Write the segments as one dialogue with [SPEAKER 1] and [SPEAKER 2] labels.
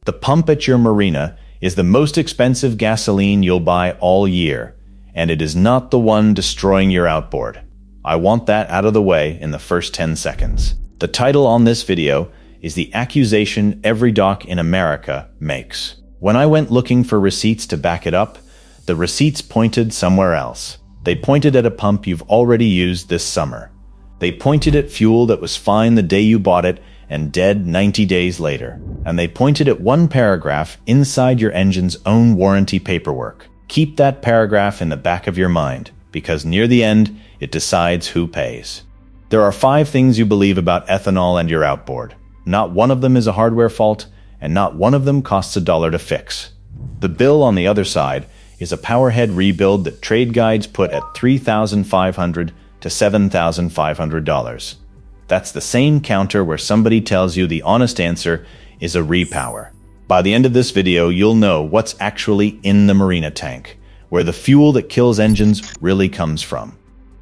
[SPEAKER 1] The pump at your marina is the most expensive gasoline you'll buy all year, and it is not the one destroying your outboard. I want that out of the way in the first 10 seconds. The title on this video is The Accusation Every Dock in America Makes. When I went looking for receipts to back it up, the receipts pointed somewhere else. They pointed at a pump you've already used this summer. They pointed at fuel that was fine the day you bought it and dead 90 days later. And they pointed at one paragraph inside your engine's own warranty paperwork. Keep that paragraph in the back of your mind, because near the end, it decides who pays. There are 5 things you believe about ethanol and your outboard. Not one of them is a hardware fault, and not one of them costs $1 to fix. The bill on the other side is a powerhead rebuild that trade guides put at $3,500 to $7,500. That's the same counter where somebody tells you the honest answer is a repower. By the end of this video, you'll know what's actually in the Marina tank, where the fuel that kills engines really comes from,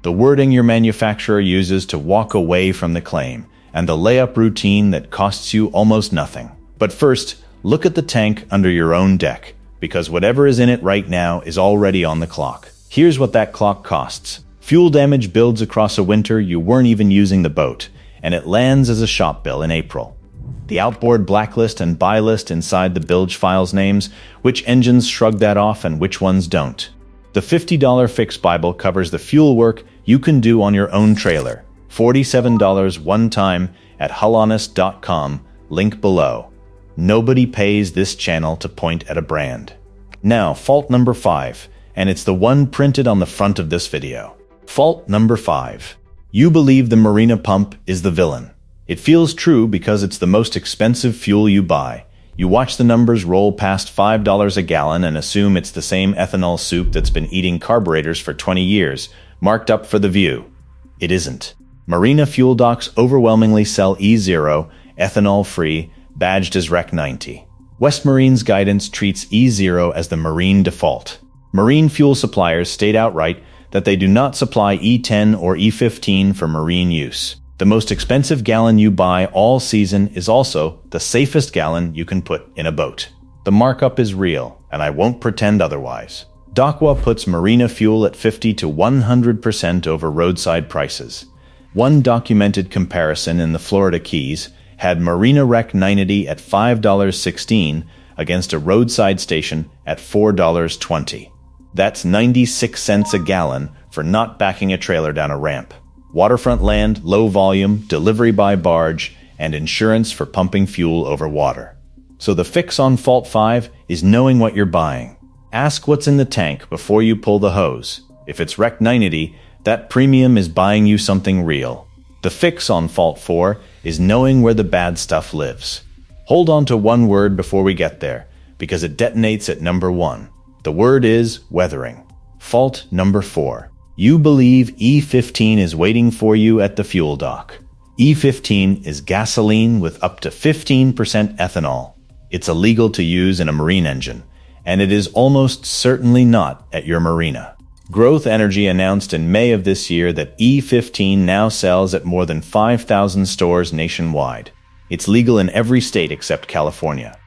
[SPEAKER 1] the wording your manufacturer uses to walk away from the claim, and the layup routine that costs you almost nothing. But first, look at the tank under your own deck, because whatever is in it right now is already on the clock. Here's what that clock costs. Fuel damage builds across a winter you weren't even using the boat, and it lands as a shop bill in April. The outboard blacklist and buy list inside the bilge files names which engines shrug that off and which ones don't. The $50 Fix Bible covers the fuel work you can do on your own trailer. $47 one time at hullhonest.com, link below. Nobody pays this channel to point at a brand. Now, fault number 5, and it's the one printed on the front of this video. Fault number 5. You believe the Marina pump is the villain. It feels true because it's the most expensive fuel you buy. You watch the numbers roll past $5 a gallon and assume it's the same ethanol soup that's been eating carburetors for 20 years, marked up for the view. It isn't. Marina fuel docks overwhelmingly sell E0, ethanol-free, badged as Rec 90. West Marine's guidance treats E0 as the marine default. Marine fuel suppliers state outright that they do not supply E10 or E15 for marine use. The most expensive gallon you buy all season is also the safest gallon you can put in a boat. The markup is real, and I won't pretend otherwise. Docwa puts Marina fuel at 50 to 100% over roadside prices. One documented comparison in the Florida Keys had Marina Rec 90 at $5.16 against a roadside station at $4.20. That's 96 cents a gallon for not backing a trailer down a ramp. Waterfront land, low volume, delivery by barge, and insurance for pumping fuel over water. So the fix on fault 5 is knowing what you're buying. Ask what's in the tank before you pull the hose. If it's Rec 90, that premium is buying you something real. The fix on fault 4 is knowing where the bad stuff lives. Hold on to one word before we get there, because it detonates at number 1. The word is weathering. Fault number 4. You believe E15 is waiting for you at the fuel dock. E15 is gasoline with up to 15% ethanol. It's illegal to use in a marine engine, and it is almost certainly not at your marina. Growth Energy announced in May of this year that E15 now sells at more than 5,000 stores nationwide. It's legal in every state except California.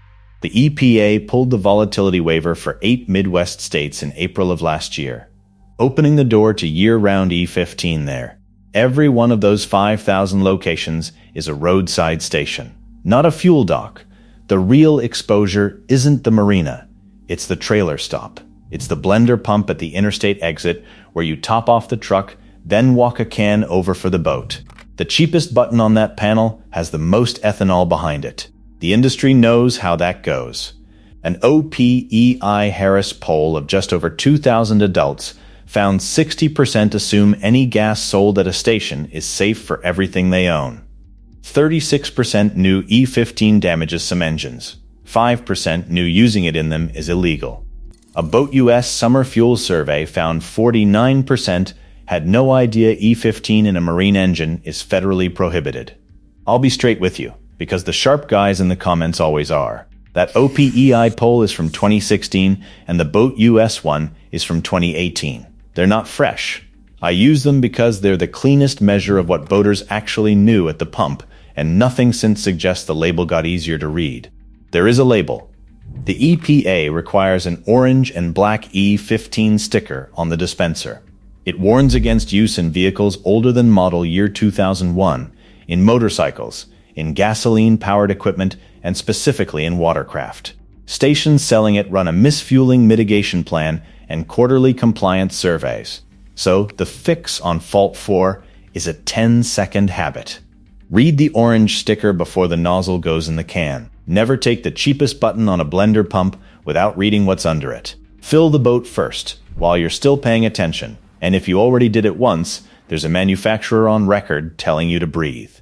[SPEAKER 1] The EPA pulled the volatility waiver for 8 Midwest states in April of last year, opening the door to year-round E15 there. Every one of those 5,000 locations is a roadside station, not a fuel dock. The real exposure isn't the marina, it's the trailer stop. It's the blender pump at the interstate exit where you top off the truck, then walk a can over for the boat. The cheapest button on that panel has the most ethanol behind it. The industry knows how that goes. An OPEI Harris poll of just over 2,000 adults found 60% assume any gas sold at a station is safe for everything they own. 36% knew E15 damages some engines. 5% knew using it in them is illegal. A Boat US summer fuel survey found 49% had no idea E15 in a marine engine is federally prohibited. I'll be straight with you, because the sharp guys in the comments always are. That OPEI poll is from 2016, and the Boat US one is from 2018. They're not fresh. I use them because they're the cleanest measure of what boaters actually knew at the pump, and nothing since suggests the label got easier to read. There is a label. The EPA requires an orange and black E15 sticker on the dispenser. It warns against use in vehicles older than model year 2001, in motorcycles, in gasoline-powered equipment, and specifically in watercraft. Stations selling it run a misfueling mitigation plan and quarterly compliance surveys. So, the fix on Fault 4 is a 10-second habit. Read the orange sticker before the nozzle goes in the can. Never take the cheapest button on a blender pump without reading what's under it. Fill the boat first, while you're still paying attention. And if you already did it once, there's a manufacturer on record telling you to breathe.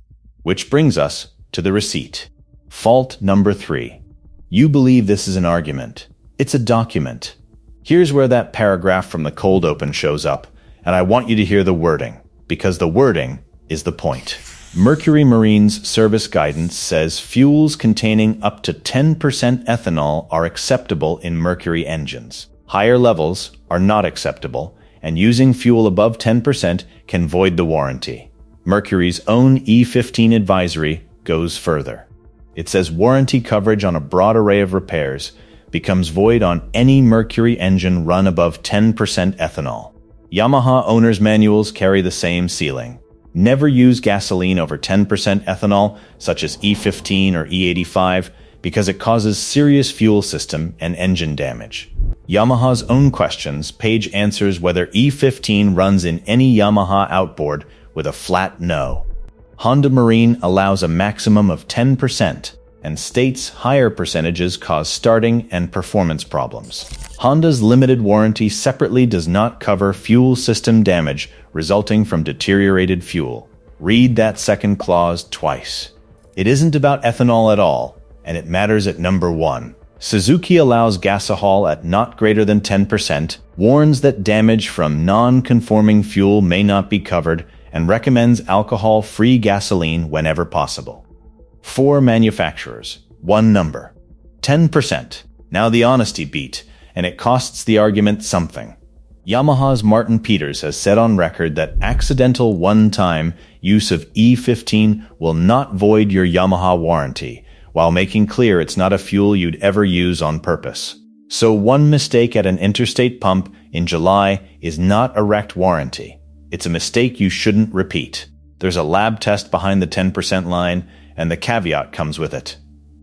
[SPEAKER 1] Which brings us to the receipt. Fault number 3. You believe this is an argument. It's a document. Here's where that paragraph from the cold open shows up, and I want you to hear the wording, because the wording is the point. Mercury Marine's service guidance says fuels containing up to 10% ethanol are acceptable in Mercury engines. Higher levels are not acceptable, and using fuel above 10% can void the warranty. Mercury's own E15 advisory goes further. It says warranty coverage on a broad array of repairs becomes void on any Mercury engine run above 10% ethanol. Yamaha owners' manuals carry the same sealing. Never use gasoline over 10% ethanol, such as E15 or E85, because it causes serious fuel system and engine damage. Yamaha's own questions page answers whether E15 runs in any Yamaha Outboard with a flat no. Honda Marine allows a maximum of 10% and states higher percentages cause starting and performance problems. Honda's limited warranty separately does not cover fuel system damage resulting from deteriorated fuel. Read that second clause twice. It isn't about ethanol at all, and it matters at number 1. Suzuki allows gasohol at not greater than 10%, warns that damage from non-conforming fuel may not be covered, and recommends alcohol-free gasoline whenever possible. 4 manufacturers, 1 number. 10%. Now the honesty beat, and it costs the argument something. Yamaha's Martin Peters has said on record that accidental one-time use of E15 will not void your Yamaha warranty, while making clear it's not a fuel you'd ever use on purpose. So one mistake at an interstate pump in July is not a wrecked warranty. It's a mistake you shouldn't repeat. There's a lab test behind the 10% line, and the caveat comes with it.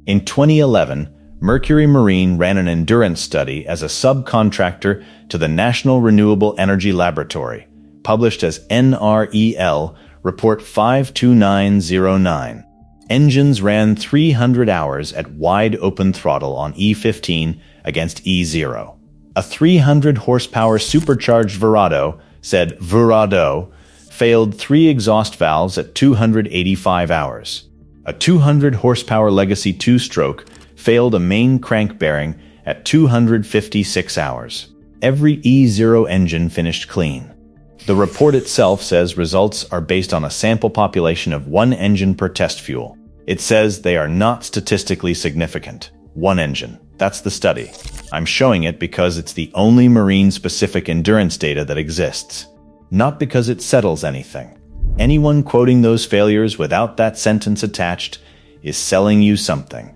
[SPEAKER 1] In 2011, Mercury Marine ran an endurance study as a subcontractor to the National Renewable Energy Laboratory, published as NREL Report 52909. Engines ran 300 hours at wide open throttle on E15 against E0. A 300 horsepower supercharged Verado, said Verado, failed 3 exhaust valves at 285 hours. A 200 horsepower Legacy 2-stroke failed a main crank bearing at 256 hours. Every E0 engine finished clean. The report itself says results are based on a sample population of 1 engine per test fuel. It says they are not statistically significant. 1 engine. That's the study. I'm showing it because it's the only marine-specific endurance data that exists, not because it settles anything. Anyone quoting those failures without that sentence attached is selling you something.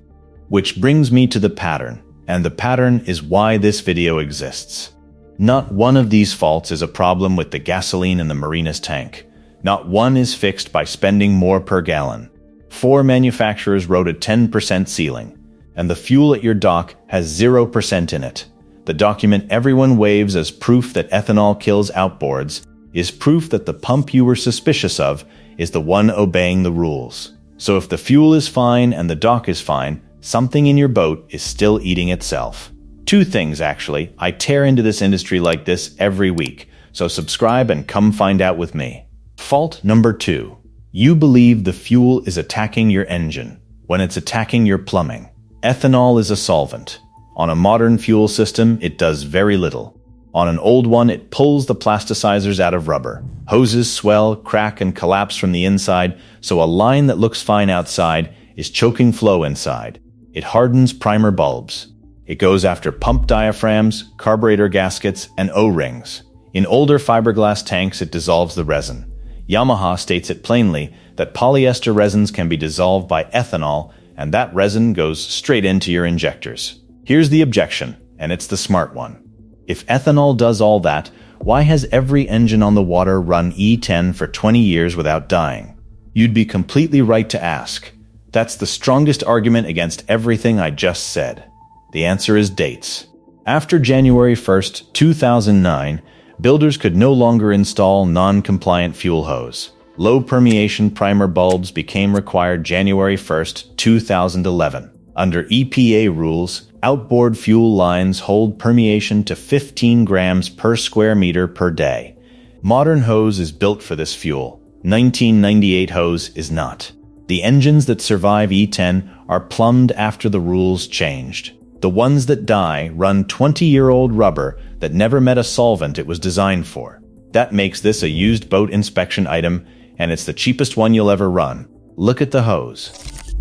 [SPEAKER 1] Which brings me to the pattern, and the pattern is why this video exists. Not one of these faults is a problem with the gasoline in the Marina's tank. Not one is fixed by spending more per gallon. 4 manufacturers wrote a 10% ceiling, and the fuel at your dock has 0% in it. The document everyone waves as proof that ethanol kills outboards is proof that the pump you were suspicious of is the one obeying the rules. So if the fuel is fine and the dock is fine, something in your boat is still eating itself. 2 things, actually. I tear into this industry like this every week, so subscribe and come find out with me. Fault number 2. You believe the fuel is attacking your engine when it's attacking your plumbing. Ethanol is a solvent. On a modern fuel system, it does very little. On an old one, it pulls the plasticizers out of rubber. Hoses swell, crack, and collapse from the inside, so a line that looks fine outside is choking flow inside. It hardens primer bulbs. It goes after pump diaphragms, carburetor gaskets, and O-rings. In older fiberglass tanks, it dissolves the resin. Yamaha states it plainly that polyester resins can be dissolved by ethanol and that resin goes straight into your injectors. Here's the objection, and it's the smart one. If ethanol does all that, why has every engine on the water run E10 for 20 years without dying? You'd be completely right to ask. That's the strongest argument against everything I just said. The answer is dates. After January 1st, 2009, builders could no longer install non-compliant fuel hose. Low permeation primer bulbs became required January 1st, 2011. Under EPA rules, outboard fuel lines hold permeation to 15 grams per square meter per day. Modern hose is built for this fuel. 1998 hose is not. The engines that survive E10 are plumbed after the rules changed. The ones that die run 20-year-old rubber that never met a solvent it was designed for. That makes this a used boat inspection item, and it's the cheapest one you'll ever run. Look at the hose.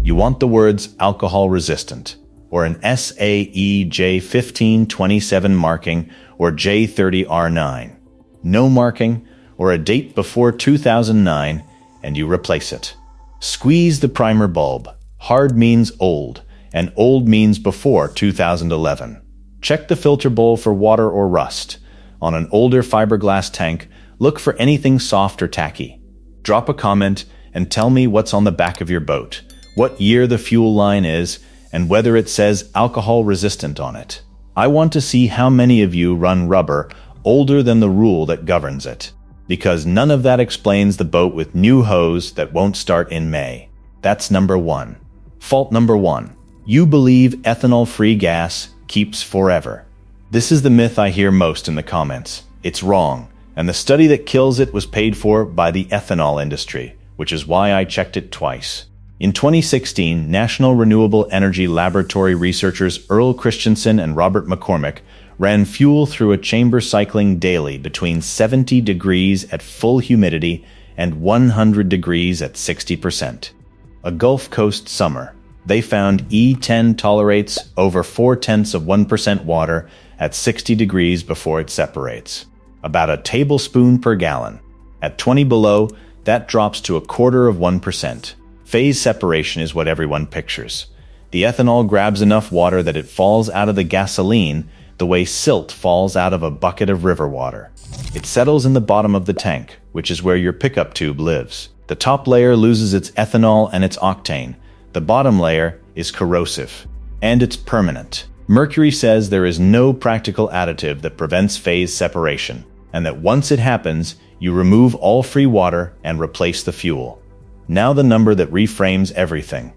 [SPEAKER 1] You want the words alcohol resistant, or an SAE J1527 marking, or J30R9. No marking, or a date before 2009, and you replace it. Squeeze the primer bulb. Hard means old, and old means before 2011. Check the filter bowl for water or rust. On an older fiberglass tank, look for anything soft or tacky. Drop a comment and tell me what's on the back of your boat, what year the fuel line is, and whether it says alcohol resistant on it. I want to see how many of you run rubber older than the rule that governs it, because none of that explains the boat with new hose that won't start in May. That's number one. Fault number one. You believe ethanol-free gas keeps forever. This is the myth I hear most in the comments. It's wrong, and the study that kills it was paid for by the ethanol industry, which is why I checked it twice. In 2016, National Renewable Energy Laboratory researchers Earl Christensen and Robert McCormick ran fuel through a chamber cycling daily between 70 degrees at full humidity and 100 degrees at 60%. A Gulf Coast summer. They found E10 tolerates over 0.4% water at 60 degrees before it separates. About a tablespoon per gallon. At 20 below, that drops to 0.25%. Phase separation is what everyone pictures. The ethanol grabs enough water that it falls out of the gasoline the way silt falls out of a bucket of river water. It settles in the bottom of the tank, which is where your pickup tube lives. The top layer loses its ethanol and its octane. The bottom layer is corrosive, and it's permanent. Mercury says there is no practical additive that prevents phase separation, and that once it happens, you remove all free water and replace the fuel. Now the number that reframes everything.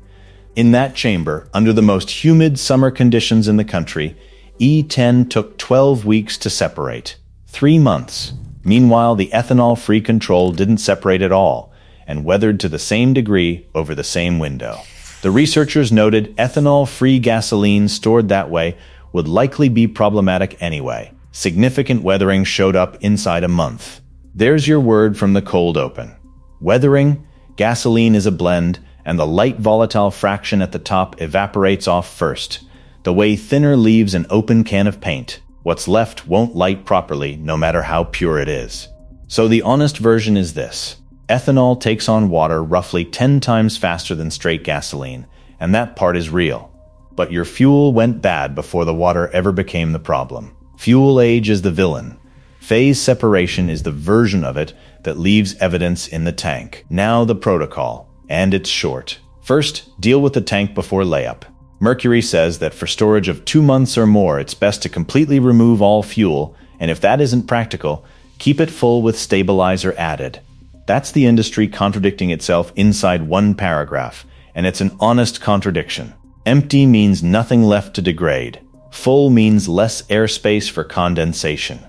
[SPEAKER 1] In that chamber, under the most humid summer conditions in the country, E10 took 12 weeks to separate. 3 months. Meanwhile, the ethanol-free control didn't separate at all, and weathered to the same degree over the same window. The researchers noted ethanol-free gasoline stored that way would likely be problematic anyway. Significant weathering showed up inside a month. There's your word from the cold open. Weathering, gasoline is a blend, and the light volatile fraction at the top evaporates off first. The way thinner leaves an open can of paint. What's left won't light properly, no matter how pure it is. So the honest version is this. Ethanol takes on water roughly 10 times faster than straight gasoline, and that part is real. But your fuel went bad before the water ever became the problem. Fuel age is the villain. Phase separation is the version of it that leaves evidence in the tank. Now the protocol, and it's short. First, deal with the tank before layup. Mercury says that for storage of 2 months or more, it's best to completely remove all fuel, and if that isn't practical, keep it full with stabilizer added. That's the industry contradicting itself inside one paragraph, and it's an honest contradiction. Empty means nothing left to degrade. Full means less airspace for condensation.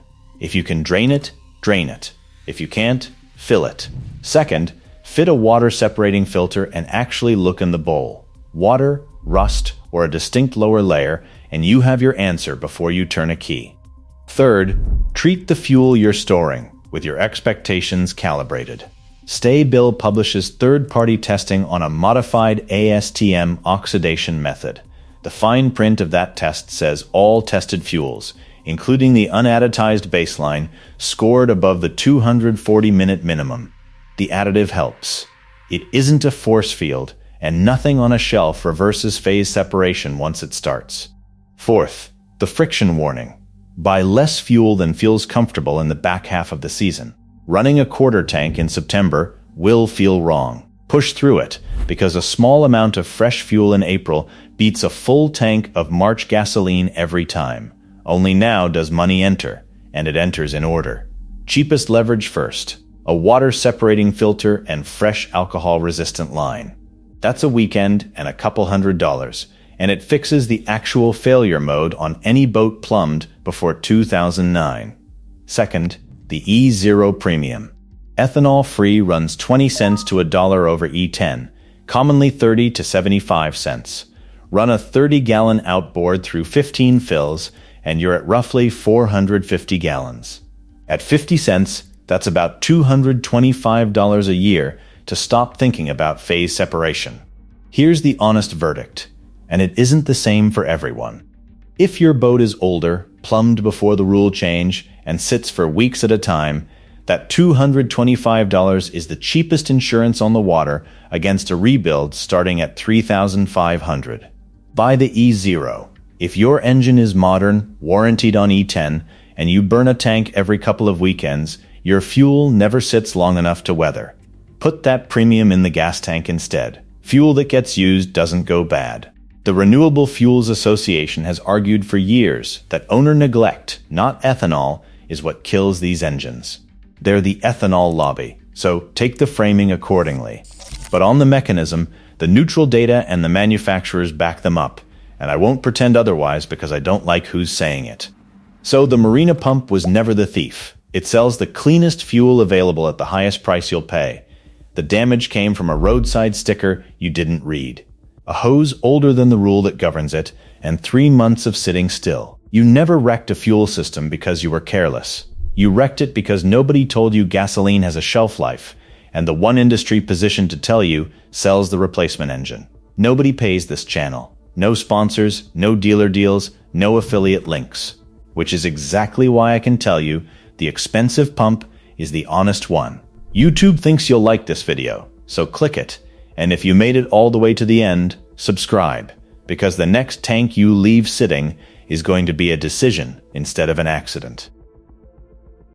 [SPEAKER 1] If you can drain it, drain it. If you can't, fill it. Second, fit a water separating filter and actually look in the bowl. Water, rust, or a distinct lower layer, and you have your answer before you turn a key. Third, treat the fuel you're storing with your expectations calibrated. Stay-Bill publishes third-party testing on a modified ASTM oxidation method. The fine print of that test says all tested fuels, including the unadditized baseline, scored above the 240-minute minimum. The additive helps. It isn't a force field, and nothing on a shelf reverses phase separation once it starts. Fourth, the friction warning. Buy less fuel than feels comfortable in the back half of the season. Running a quarter tank in September will feel wrong. Push through it, because a small amount of fresh fuel in April beats a full tank of March gasoline every time. Only now does money enter, and it enters in order. Cheapest leverage first. A water-separating filter and fresh alcohol-resistant line. That's a weekend and a couple $100, and it fixes the actual failure mode on any boat plumbed before 2009. Second, the E0 Premium. Ethanol-free runs 20 cents to $1 over E10, commonly 30 to 75 cents. Run a 30-gallon outboard through 15 fills, and you're at roughly 450 gallons. At 50 cents, that's about $225 a year to stop thinking about phase separation. Here's the honest verdict, and it isn't the same for everyone. If your boat is older, plumbed before the rule change, and sits for weeks at a time, that $225 is the cheapest insurance on the water against a rebuild starting at $3,500. Buy the E0. If your engine is modern, warranted on E10, and you burn a tank every couple of weekends, your fuel never sits long enough to weather. Put that premium in the gas tank instead. Fuel that gets used doesn't go bad. The Renewable Fuels Association has argued for years that owner neglect, not ethanol, is what kills these engines. They're the ethanol lobby, so take the framing accordingly. But on the mechanism, the neutral data and the manufacturers back them up, and I won't pretend otherwise because I don't like who's saying it. So the Marina pump was never the thief. It sells the cleanest fuel available at the highest price you'll pay. The damage came from a roadside sticker you didn't read. A hose older than the rule that governs it, and 3 months of sitting still. You never wrecked a fuel system because you were careless. You wrecked it because nobody told you gasoline has a shelf life, and the one industry positioned to tell you sells the replacement engine. Nobody pays this channel. No sponsors, no dealer deals, no affiliate links. Which is exactly why I can tell you the expensive pump is the honest one. YouTube thinks you'll like this video, so click it. And if you made it all the way to the end, subscribe, because the next tank you leave sitting is going to be a decision instead of an accident.